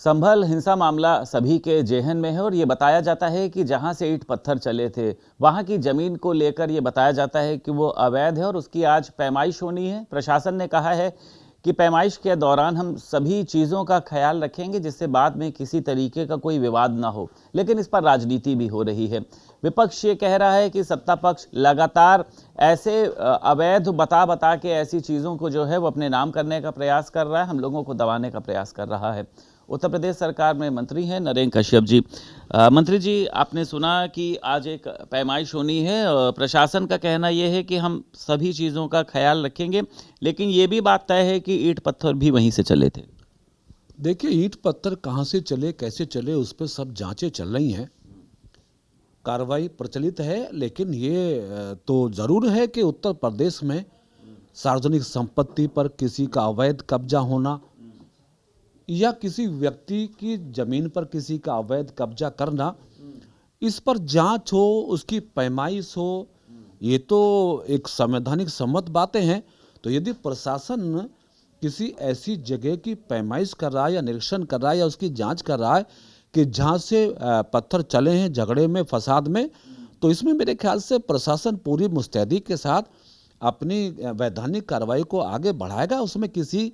संभल हिंसा मामला सभी के जेहन में है और ये बताया जाता है कि जहां से ईंट पत्थर चले थे वहां की जमीन को लेकर ये बताया जाता है कि वो अवैध है और उसकी आज पैमाइश होनी है। प्रशासन ने कहा है कि पैमाइश के दौरान हम सभी चीज़ों का ख्याल रखेंगे जिससे बाद में किसी तरीके का कोई विवाद ना हो, लेकिन इस पर राजनीति भी हो रही है। विपक्ष ये कह रहा है कि सत्ता पक्ष लगातार ऐसे अवैध बता के ऐसी चीज़ों को जो है वो अपने नाम करने का प्रयास कर रहा है, हम लोगों को दबाने का प्रयास कर रहा है। उत्तर प्रदेश सरकार में मंत्री हैं नरेंद्र कश्यप जी। मंत्री जी, आपने सुना कि आज एक पैमाइश होनी है और प्रशासन का कहना यह है कि हम सभी चीज़ों का ख्याल रखेंगे, लेकिन ये भी बात तय है कि ईंट पत्थर भी वहीं से चले थे। देखिए, ईंट पत्थर कहाँ से चले, कैसे चले, उस पर सब जांचें चल रही हैं, कार्रवाई प्रचलित है। लेकिन ये तो ज़रूर है कि उत्तर प्रदेश में सार्वजनिक संपत्ति पर किसी का अवैध कब्जा होना या किसी व्यक्ति की जमीन पर किसी का अवैध कब्जा करना, इस पर जांच हो, उसकी पैमाइश हो, ये तो एक संवैधानिक सम्मत बातें हैं। तो यदि प्रशासन किसी ऐसी जगह की पैमाइश कर रहा है या निरीक्षण कर रहा है या उसकी जांच कर रहा है कि जहां से पत्थर चले हैं झगड़े में, फसाद में, तो इसमें मेरे ख्याल से प्रशासन पूरी मुस्तैदी के साथ अपनी वैधानिक कार्रवाई को आगे बढ़ाएगा। उसमें किसी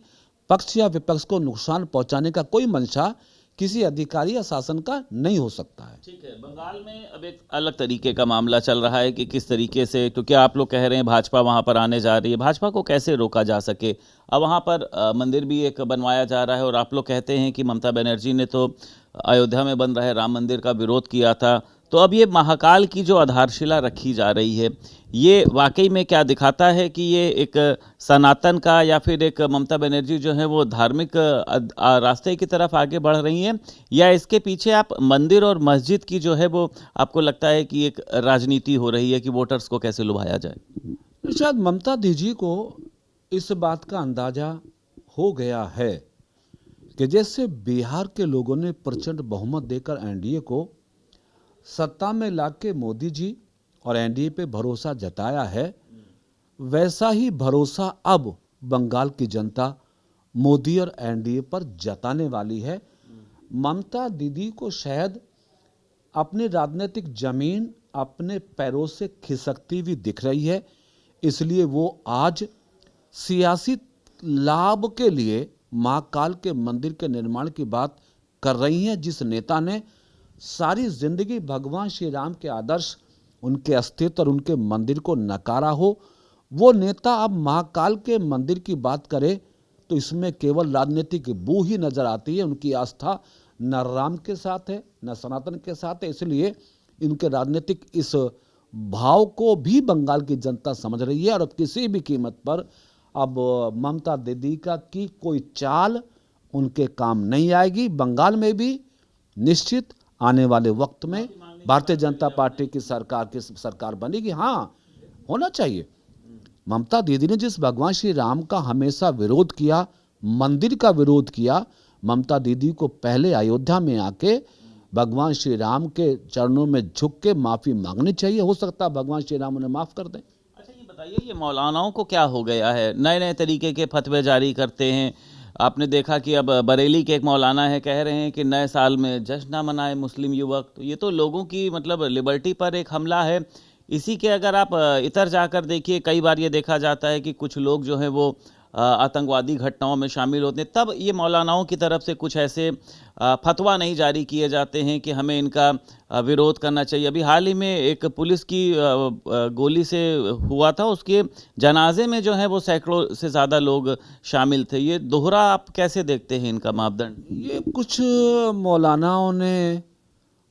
पक्ष या विपक्ष को नुकसान पहुंचाने का कोई मंशा किसी अधिकारी या शासन का नहीं हो सकता है। ठीक है, बंगाल में अब एक अलग तरीके का मामला चल रहा है कि किस तरीके से, क्योंकि आप लोग कह रहे हैं भाजपा वहां पर आने जा रही है, भाजपा को कैसे रोका जा सके। अब वहां पर मंदिर भी एक बनवाया जा रहा है और आप लोग कहते हैं कि ममता बनर्जी ने तो अयोध्या में बन रहे राम मंदिर का विरोध किया था, तो अब ये महाकाल की जो आधारशिला रखी जा रही है, ये वाकई में क्या दिखाता है कि ये एक सनातन का या फिर एक ममता बनर्जी जो है वो धार्मिक रास्ते की तरफ आगे बढ़ रही हैं, या इसके पीछे आप मंदिर और मस्जिद की जो है वो आपको लगता है कि एक राजनीति हो रही है कि वोटर्स को कैसे लुभाया जाए? शायद ममता दीदी को इस बात का अंदाजा हो गया है कि जैसे बिहार के लोगों ने प्रचंड बहुमत देकर एनडीए को सत्ता में लाके मोदी जी और एनडीए पे भरोसा जताया है, वैसा ही भरोसा अब बंगाल की जनता मोदी और एनडीए पर जताने वाली है। ममता दीदी को शायद अपनी राजनीतिक जमीन अपने पैरों से खिसकती हुई दिख रही है, इसलिए वो आज सियासी लाभ के लिए महाकाल के मंदिर के निर्माण की बात कर रही हैं। जिस नेता ने सारी जिंदगी भगवान श्री राम के आदर्श, उनके अस्तित्व और उनके मंदिर को नकारा हो, वो नेता अब महाकाल के मंदिर की बात करे तो इसमें केवल राजनीतिक बू ही नजर आती है। उनकी आस्था न राम के साथ है न सनातन के साथ है, इसलिए इनके राजनीतिक इस भाव को भी बंगाल की जनता समझ रही है और अब किसी भी कीमत पर अब ममता दीदी का की कोई चाल उनके काम नहीं आएगी। बंगाल में भी निश्चित आने वाले वक्त में भारतीय जनता पार्टी की सरकार बनेगी। हाँ, होना चाहिए। ममता दीदी ने जिस भगवान श्री राम का हमेशा विरोध किया, मंदिर का विरोध किया, ममता दीदी को पहले अयोध्या में आके भगवान श्री राम के चरणों में झुक के माफी मांगनी चाहिए। हो सकता है भगवान श्री राम उन्हें माफ कर दें। अच्छा, ये बताइए, ये मौलानाओं को क्या हो गया है? नए नए तरीके के फतवे जारी करते हैं। आपने देखा कि अब बरेली के एक मौलाना है, कह रहे हैं कि नए साल में जश्न ना मनाए मुस्लिम युवक। तो ये तो लोगों की मतलब लिबर्टी पर एक हमला है। इसी के अगर आप इतर जाकर देखिए, कई बार ये देखा जाता है कि कुछ लोग जो हैं वो आतंकवादी घटनाओं में शामिल होते हैं, तब ये मौलानाओं की तरफ से कुछ ऐसे फतवा नहीं जारी किए जाते हैं कि हमें इनका विरोध करना चाहिए। अभी हाल ही में एक पुलिस की गोली से हुआ था, उसके जनाजे में जो है वो सैकड़ों से ज़्यादा लोग शामिल थे। ये दोहरा आप कैसे देखते हैं इनका मापदंड? ये कुछ मौलानाओं ने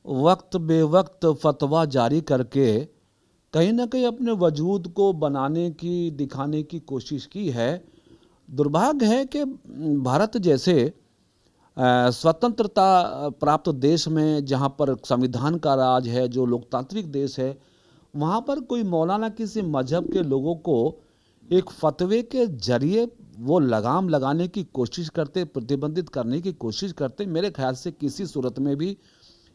वक्त बेवक्त फतवा जारी करके कहीं ना कहीं अपने वजूद को बनाने की, दिखाने की कोशिश की है। दुर्भाग्य है कि भारत जैसे स्वतंत्रता प्राप्त देश में, जहाँ पर संविधान का राज है, जो लोकतांत्रिक देश है, वहाँ पर कोई मौलाना किसी मजहब के लोगों को एक फतवे के जरिए वो लगाम लगाने की कोशिश करते, प्रतिबंधित करने की कोशिश करते, मेरे ख्याल से किसी सूरत में भी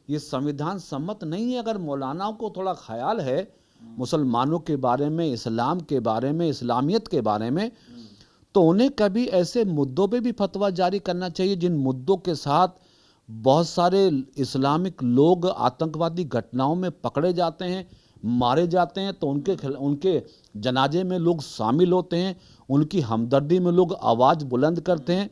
ये संविधान सम्मत नहीं है। अगर मौलानाओं को थोड़ा ख्याल है मुसलमानों के बारे में, इस्लाम के बारे में, इस्लामियत के बारे में, तो उन्हें कभी ऐसे मुद्दों पे भी फतवा जारी करना चाहिए जिन मुद्दों के साथ बहुत सारे इस्लामिक लोग आतंकवादी घटनाओं में पकड़े जाते हैं, मारे जाते हैं, तो उनके जनाजे में लोग शामिल होते हैं, उनकी हमदर्दी में लोग आवाज़ बुलंद करते हैं।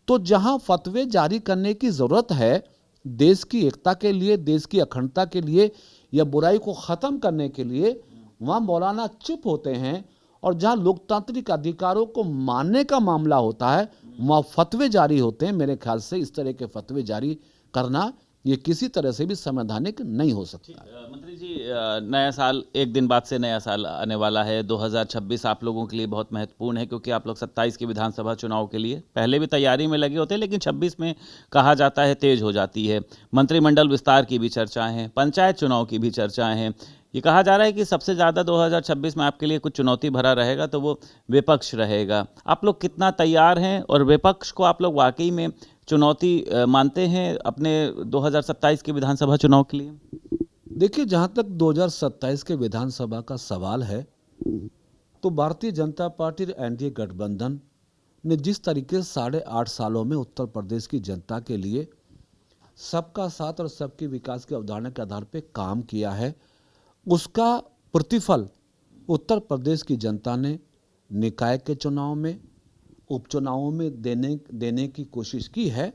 तो जहां फतवे जारी करने की ज़रूरत है देश की एकता के लिए, देश की अखंडता के लिए या बुराई को ख़त्म करने के लिए, वहाँ मौलाना चुप होते हैं। और जहाँ लोकतांत्रिक अधिकारों को मानने का मामला होता है वहाँ फतवे जारी होते हैं। मेरे ख्याल से इस तरह के फतवे जारी करना ये किसी तरह से भी संवैधानिक नहीं हो सकता। मंत्री जी, नया साल एक दिन बाद से नया साल आने वाला है। 2026 आप लोगों के लिए बहुत महत्वपूर्ण है क्योंकि आप लोग 27 के विधानसभा चुनाव के लिए पहले भी तैयारी में लगे होते हैं, लेकिन 26 में कहा जाता है तेज हो जाती है। मंत्रिमंडल विस्तार की भी चर्चाएं हैं, पंचायत चुनाव की भी चर्चाएं हैं। ये कहा जा रहा है कि सबसे ज़्यादा 2026 में आपके लिए कुछ चुनौती भरा रहेगा तो वो विपक्ष रहेगा। आप लोग कितना तैयार हैं और विपक्ष को आप लोग वाकई में चुनौती मानते हैं अपने 2027 के विधानसभा चुनाव के लिए? देखिए, जहाँ तक 2027 के विधानसभा का सवाल है तो भारतीय जनता पार्टी और एनडीए गठबंधन ने जिस तरीके से 8.5 सालों में उत्तर प्रदेश की जनता के लिए सबका साथ और सबके विकास की अवधारणा के आधार पर काम किया है, उसका प्रतिफल उत्तर प्रदेश की जनता ने निकाय के चुनाव में, उपचुनावों में देने की कोशिश की है।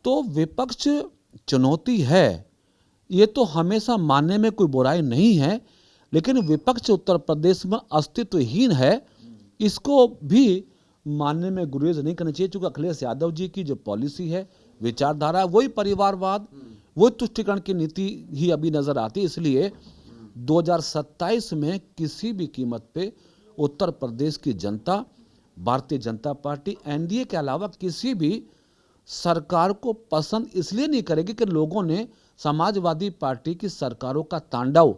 तो विपक्ष चुनौती है, ये तो हमेशा मानने में कोई बुराई नहीं है, लेकिन विपक्ष उत्तर प्रदेश में अस्तित्वहीन है, इसको भी मानने में गुरेज नहीं करना चाहिए। क्योंकि अखिलेश यादव जी की जो पॉलिसी है, विचारधारा, वही परिवारवाद, वही तुष्टिकरण की नीति ही अभी नजर आती है। इसलिए 2027 में किसी भी कीमत पे उत्तर प्रदेश की जनता भारतीय जनता पार्टी एनडीए के अलावा किसी भी सरकार को पसंद इसलिए नहीं करेगी कि लोगों ने समाजवादी पार्टी की सरकारों का तांडव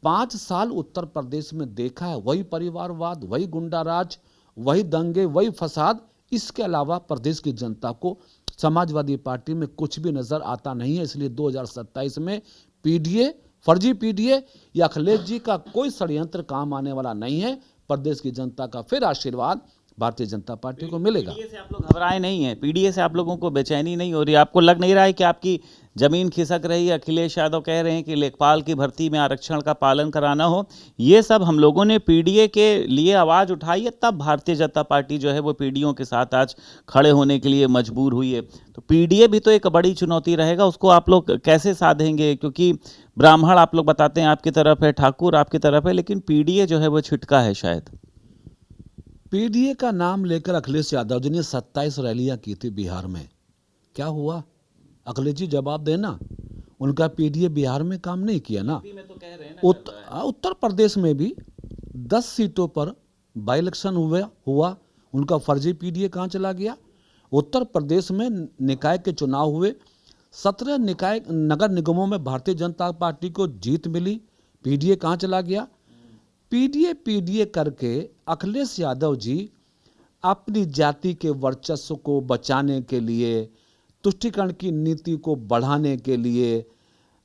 5 साल उत्तर प्रदेश में देखा है। वही परिवारवाद, वही गुंडाराज, वही दंगे, वही फसाद। इसके अलावा प्रदेश की जनता को समाजवादी पार्टी में कुछ भी नजर आता नहीं है। इसलिए 2027 में पीडीए, फर्जी पीडीए या अखिलेश जी का कोई षड्यंत्र काम आने वाला नहीं है। प्रदेश की जनता का फिर आशीर्वाद भारतीय जनता पार्टी को मिलेगा। पीडीए से आप लोग घबराए नहीं हैं? पीडीए से आप लोगों को बेचैनी नहीं हो रही? आपको लग नहीं रहा है कि आपकी जमीन खिसक रही है? अखिलेश यादव कह रहे हैं कि लेखपाल की भर्ती में आरक्षण का पालन कराना हो। ये सब हम लोगों ने पीडीए के लिए आवाज उठाई है, तब भारतीय जनता पार्टी जो है वो पीडीओ के साथ आज खड़े होने के लिए मजबूर हुई है। तो पीडीए भी तो एक बड़ी चुनौती रहेगा, उसको आप लोग कैसे साधेंगे? क्योंकि ब्राह्मण आप लोग बताते हैं आपकी तरफ है, ठाकुर आपकी तरफ है, लेकिन पीडीए जो है वो छिटका है शायद। पीडीए का नाम लेकर अखिलेश यादव जी ने 27 रैलियां की थी बिहार में। क्या हुआ? अखिलेश जी जवाब देना, उनका पीडीए बिहार में काम नहीं किया ना। उत्तर प्रदेश में भी 10 सीटों पर बाई इलेक्शन हुआ, उनका फर्जी पीडीए कहाँ चला गया? उत्तर प्रदेश में निकाय के चुनाव हुए, 17 निकाय नगर निगमों में भारतीय जनता पार्टी को जीत मिली, पीडीए कहाँ चला गया? पीडीए करके अखिलेश यादव जी अपनी जाति के वर्चस्व को बचाने के लिए, तुष्टीकरण की नीति को बढ़ाने के लिए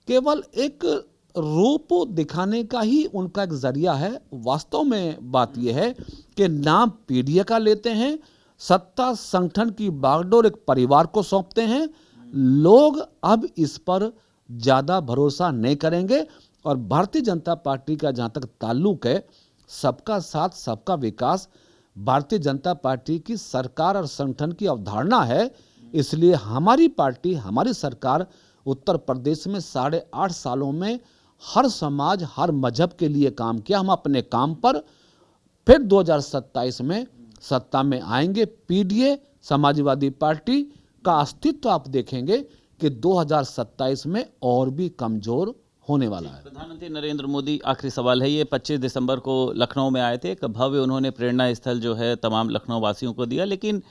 केवल एक रूप दिखाने का ही उनका एक जरिया है। वास्तव में बात यह है कि नाम पीडीए का लेते हैं, सत्ता संगठन की बागडोर एक परिवार को सौंपते हैं। लोग अब इस पर ज्यादा भरोसा नहीं करेंगे और भारतीय जनता पार्टी का जहां तक ताल्लुक है, सबका साथ सबका विकास भारतीय जनता पार्टी की सरकार और संगठन की अवधारणा है। इसलिए हमारी पार्टी, हमारी सरकार उत्तर प्रदेश में 8.5 सालों में हर समाज, हर मजहब के लिए काम किया। हम अपने काम पर फिर 2027 में सत्ता में आएंगे। पीडीए समाजवादी पार्टी का अस्तित्व आप देखेंगे कि 2027 में और भी कमजोर होने वाला है। प्रधानमंत्री नरेंद्र मोदी, आखिरी सवाल है ये, 25 दिसंबर को लखनऊ में आए थे, एक भव्य उन्होंने प्रेरणा स्थल जो है तमाम लखनऊ वासियों को दिया, लेकिन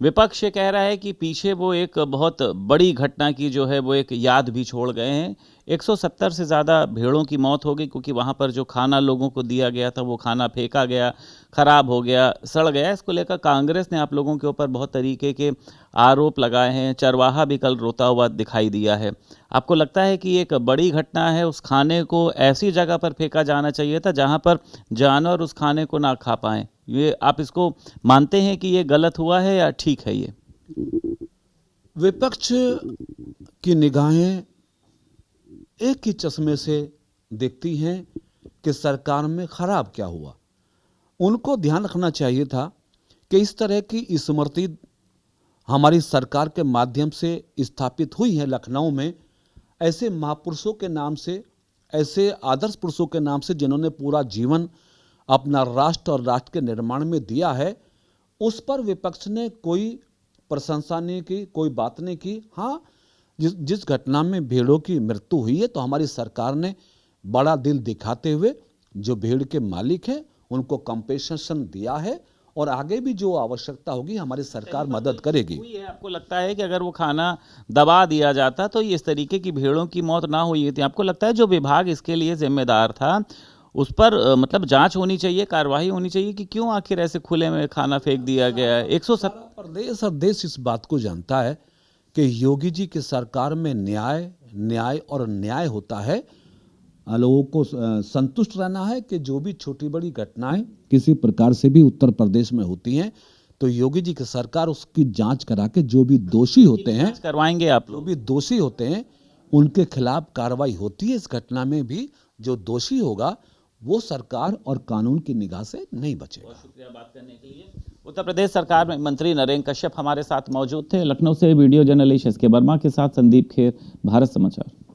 विपक्ष ये कह रहा है कि पीछे वो एक बहुत बड़ी घटना की जो है वो एक याद भी छोड़ गए हैं। 170 से ज़्यादा भेड़ों की मौत हो गई क्योंकि वहाँ पर जो खाना लोगों को दिया गया था वो खाना फेंका गया, खराब हो गया, सड़ गया। इसको लेकर कांग्रेस ने आप लोगों के ऊपर बहुत तरीके के आरोप लगाए हैं। चरवाहा भी कल रोता हुआ दिखाई दिया है। आपको लगता है कि एक बड़ी घटना है, उस खाने को ऐसी जगह पर फेंका जाना चाहिए था जहाँ पर जानवर उस खाने को ना खा पाएँ? ये आप इसको मानते हैं कि ये गलत हुआ है या ठीक है? ये विपक्ष की निगाहें एक ही चश्मे से देखती हैं कि सरकार में खराब क्या हुआ। उनको ध्यान रखना चाहिए था कि इस तरह की स्मृति हमारी सरकार के माध्यम से स्थापित हुई है लखनऊ में, ऐसे महापुरुषों के नाम से, ऐसे आदर्श पुरुषों के नाम से जिन्होंने पूरा जीवन अपना राष्ट्र और राष्ट्र के निर्माण में दिया है, उस पर विपक्ष ने कोई प्रशंसा नहीं की, कोई बात नहीं की। हाँ, जिस घटना में भेड़ों की मृत्यु हुई है तो हमारी सरकार ने बड़ा दिल दिखाते हुए जो भेड़ के मालिक हैं उनको कंपेंसेशन दिया है, और आगे भी जो आवश्यकता होगी हमारी सरकार मदद करेगी। हुई है, आपको लगता है कि अगर वो खाना दबा दिया जाता तो इस तरीके की भेड़ों की मौत ना हुई थी? आपको लगता है जो विभाग इसके लिए जिम्मेदार था उस पर मतलब जांच होनी चाहिए, कार्रवाई होनी चाहिए कि क्यों आखिर ऐसे खुले में खाना फेंक दिया गया है? 170 प्रदेश और देश इस बात को जानता है कि योगी जी की सरकार में न्याय और न्याय होता है। लोगों को संतुष्ट रहना है कि जो भी छोटी बड़ी घटनाएं किसी प्रकार से भी उत्तर प्रदेश में होती हैं तो योगी जी की सरकार उसकी जांच करा के जो भी दोषी होते हैं, करवाएंगे आप जो लोग? भी दोषी होते हैं उनके खिलाफ कार्रवाई होती है। इस घटना में भी जो दोषी होगा वो सरकार और कानून की निगाह से नहीं बचेगा। बहुत शुक्रिया बात करने के लिए। उत्तर प्रदेश सरकार में मंत्री नरेंद्र कश्यप हमारे साथ मौजूद थे। लखनऊ से वीडियो जर्नलिस्ट एस के वर्मा के साथ संदीप खेर, भारत समाचार।